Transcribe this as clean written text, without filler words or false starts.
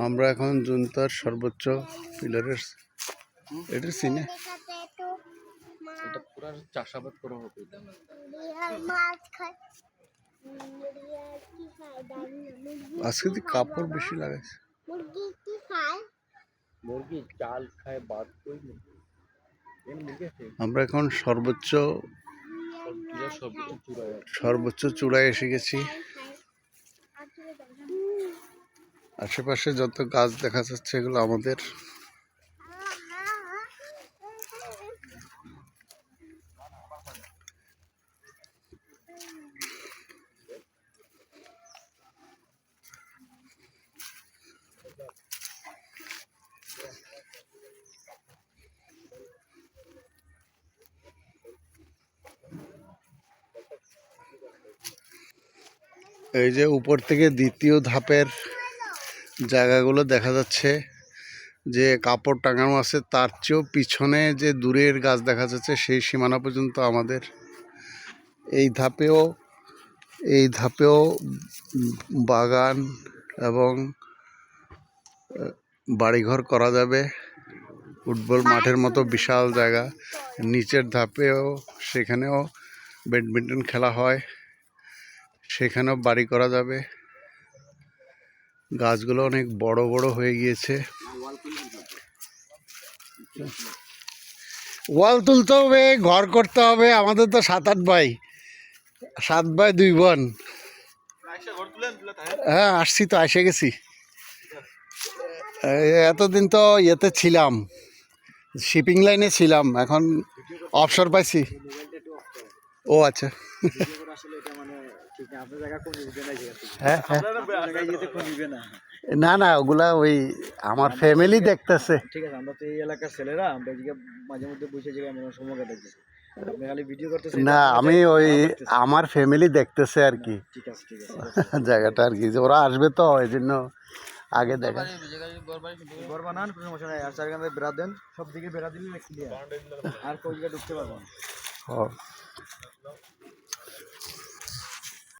আমরা এখন জুনতার সর্বোচ্চ পিলারের এটা সিনে এটা পুরো চাষাবাদ করা হবে। আজকে তো কাপড় বেশি লাগাইছে। মুরগি চাল খায় বাদ কই আমরা এখন সর্বোচ্চ চূড়ায় এসে গেছি। আশেপাশে যত গাছ দেখা যাচ্ছে এগুলো আমাদের। এই যে উপর থেকে দ্বিতীয় ধাপের জায়গাগুলো দেখা যাচ্ছে, যে কাপড় টাঙানো আছে তার চেয়েও পিছনে যে দূরের গাছ দেখা যাচ্ছে সেই সীমানা পর্যন্ত আমাদের। এই ধাপেও বাগান এবং বাড়িঘর করা যাবে। ফুটবল মাঠের মতো বিশাল জায়গা। নিচের ধাপেও সেখানেও ব্যাডমিন্টন খেলা হয়, সেখানেও বাড়ি করা যাবে। গাছগুলো অনেক বড় বড় হয়ে গিয়েছে। ওয়াল তুলতে হবে, ঘর করতে হবে। আমাদের তো 7-8 ভাই, 7 ভাই 2 বোন। হ্যাঁ আসছি তো, এসে গেছি। এতদিন তো ইয়েতে ছিলাম, শিপিং লাইনে ছিলাম, এখন অবসর পাইছি। ও আচ্ছা। হ্যাঁ হ্যাঁ, না না ওগুলা ওই আমার ফ্যামিলি দেখতেছে। ঠিক আছে, আমরা তো এই এলাকার ছেলেরা, আমরা এদিকে মাঝে মধ্যে বসে যে এমন সময় কাটাচ্ছি। আপনি খালি ভিডিও করতেছেন না, আমি ওই আমার ফ্যামিলি দেখতেছে আর কি। ঠিক আছে ঠিক আছে জায়গাটা আর কি, যে ওরা আসবে তো এই জন্য আগে দেখা। ঘর বানান, কোনো সমস্যা নাই। আর চারখানে বেড়া দেন, সব দিকে বেড়া দিলে ক্লিয়ার, আর কোই জায়গায় ঢুকতে পারবো না।